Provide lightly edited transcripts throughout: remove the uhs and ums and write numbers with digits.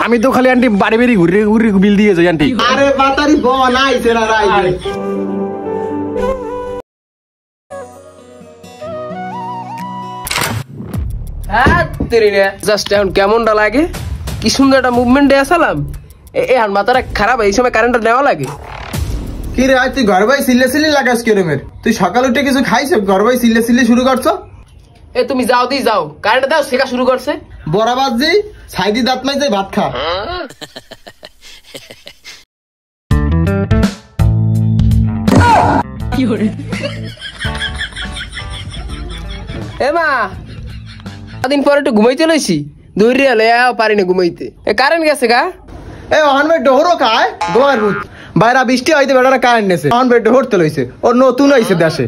আমি তো খালি আন্টি বাড়ি বাড়ি ঘুরে ঘুরে বিল দিয়ে যাই আন্টি। আরে বাতারি বনাইছে না রাই কেমনটা লাগে, কি সুন্দর একটা মুভমেন্টে আসালাম। এখন মাথাটা খারাপ, এই সময় কারেন্টটা নেওয়া লাগে। কি রে তুই ঘর ভাই সিলে সিলে লাগাস কেরমের? তুই সকাল উঠে কিছু খাইছ? ঘর ভাই সিলে সিলে শুরু করছো? এ তুমি যাও দি যাও, কারেন্ট দাও, শেখা শুরু করছে। বরাবাদ যেই সাইদি দাঁত মাই যাই ভাত খা। এ মা, দিন পরে একটু ঘুমাইতে লইছি, দৌড়ে এলে পারি না ঘুমাইতে। এ কারেন্ট গেছে গা। এ অহন ভাই ডোহরও খায় গোয়ার ভূত। বাইরা বৃষ্টি হইতে বেটারা কারেন্ট নেছে, অহন ভাই ডোহরতে লইছে। ওর নতুন হইছে দেশে।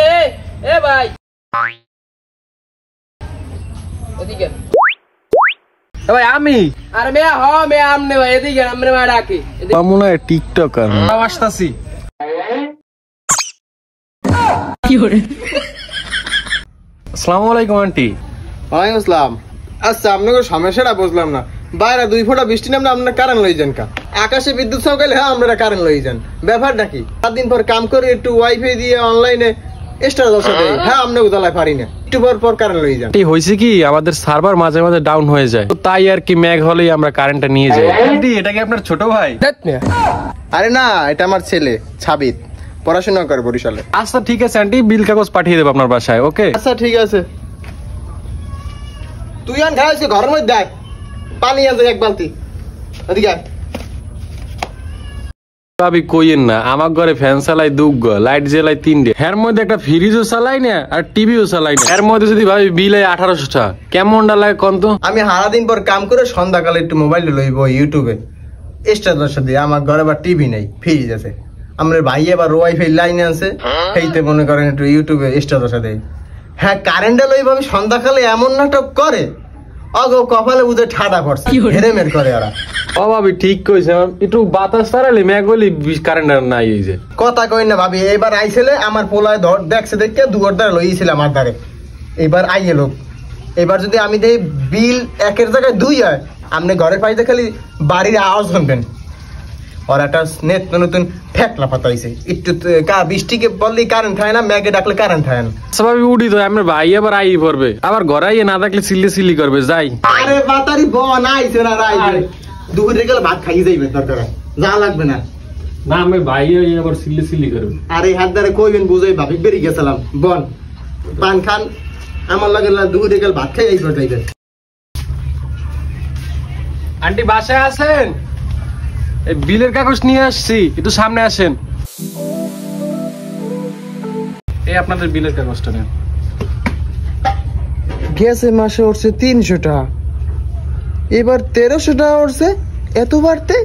এ এ ভাই এদিকে ভাই আমি আরে মেয়া হ মেয়া আমনে ভাই এদিকে আমনে মা ডাকে মনে হয় টিকটকার আসতাছি। আসসালামু আলাইকুম আন্টি। ওয়ালাইকুম আসসালাম। আচ্ছা আপনাকে সমস্যাটা বুঝলাম না। বাইরে 2 ফোঁটা বৃষ্টি নামলে আপনার কারেন্ট লই যান কা? আকাশে বিদ্যুৎ চমকাইলে হ্যাঁ আমরা কারেন্ট লই যান, ব্যাপারটা কি? 7 দিন পর কাম করে একটু ওয়াইফাই দিয়ে অনলাইনে এক্সট্রা দশা দেয়, হ্যাঁ আপনাকে জ্বালায় পারি না, একটু পর কারেন্ট লই যান। হয়েছে কি আমাদের সার্ভার মাঝে মাঝে ডাউন হয়ে যায়, তো তাই আর কি ম্যাগ হলেই আমরা কারেন্টটা নিয়ে যাই। আন্টি এটা কি আপনার ছোট ভাই? আরে না, এটা আমার ছেলে ছাবিত, পড়াশোনা করে বরিশালে। আচ্ছা ঠিক আছে আন্টি, বিল কাগজ পাঠিয়ে দেবো আপনার বাসায়। ওকে আচ্ছা ঠিক আছে। তুই আন খাইছিস ঘরের মধ্যে দেখ, পানি আছে এক বালতি, ওদিকে ভাবি কইেন না, আমার ঘরে ফ্যান চালাই 2 লাইট জ্বালাই 3টে, এর মধ্যে একটা ফ্রিজও চালাই না আর টিভিও চালাই না, এর মধ্যে যদি ভাবি বিল 1800 টাকা, কেমনটা লাগে কোন তো? আমি সারাদিন পর কাম করে সন্ধ্যাকালে একটু মোবাইল লইব ইউটিউবে এক্সট্রা দশা দিয়ে। আমার ঘরে আবার টিভি নেই, ফ্রিজ আছে। আমার ভাই আবার ওয়াইফাই লাইনে আছে, সেইতে মনে করেন একটু ইউটিউবে এক্সট্রা দশা দেয়। হ্যাঁ কারেন্টে লইব আমি সন্ধ্যাকালে এমন নাটক করে, অগো কপালে বুঝে ঠাডা পড়ছে, হেরেমের করে ওরা। ও ভাবি ঠিক কইছে, একটু বাতাস ছাড়ালে ম্যাগ হলি কারেন্ট নাই। এই যে কথা কই না ভাবি, এবার আইছিলে আমার পোলায় ধর দেখছে দেখে দুয়ার দ্বারা লইছিল আমার দ্বারে, এবার আইয়ে লোক। এবার যদি আমি দেই বিল 1-এর জায়গায় 2 হয়, আপনি ঘরের পাইতে খালি বাড়ির আওয়াজ শুনবেন। আর একটা নতুন ফেকলা পাতাইছে, একটু বৃষ্টিকে বললেই কারেন্ট খায় না, ম্যাগে ডাকলে কারেন্ট খায় না। স্বাভাবিক উঠি তো আমার ভাই আবার আই পড়বে, আবার ঘরে আইয়ে না থাকলে সিল্লি করবে। যাই আরে বাতারি বনাইছে না রাই, দুপুরে গেলে ভাত খাইয়ে যাইবে, দরকার যা লাগবে না। না আমি ভাই আবার সিল্লি করবে। আরে হাত দ্বারা কইবেন বুঝাই ভাবি বেরিয়ে গেছিলাম, বন পান খান আমার লাগে দুপুরে গেলে ভাত খাই যাইবে। আন্টি বাসায় আছেন? এই বিলের কাগজ নিয়ে আসছি, একটু সামনে আসেন। এই আপনাদের বিলের কাগজটা নেন। গেছে মাসে উঠছে 300 টাকা, এবার 1300 টাকা উঠছে, এত বাড়তে?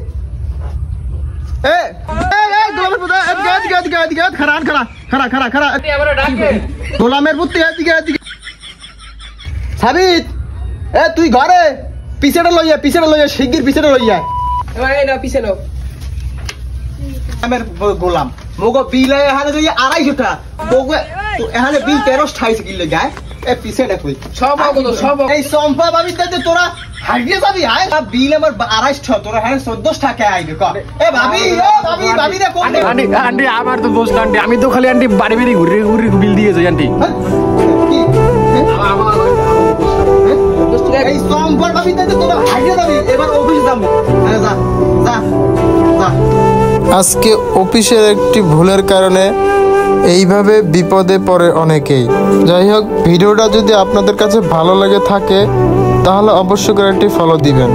গোলামের বুদ্ধি সাবিত, তুই ঘরে পিছেটা লইয়া শিগগির পিছেটা লইয়া পিছনে গোলাম মোগো বিল এখানে 250 টাকা, এখানে বিল 1328 কিলো যায়। পিছেটা কই সব এই সম্পা ভাবি তোরা হারিয়ে যাবি। বিল আমার 250, তোরা হ্যাঁ 14 টাকা আইবে। এ ভাবি ভাবি রে কোন আন্টি আমার তো দোস্ত আন্টি, আমি তো খালি আন্টি বাড়ি বাড়ি ঘুরে ঘুরে বিল দিয়ে যাই আন্টি। এই সম্পা ভাবি তোরা হারিয়ে যাবি, এবার অফিস যাবো। হ্যাঁ যা যা যা। আজকে অফিসের একটি ভুলের কারণে এইভাবে বিপদে পড়ে অনেকেই। যাই হোক, ভিডিওটা যদি আপনাদের কাছে ভালো লেগে থাকে তাহলে অবশ্যই করে একটি ফলো দিবেন।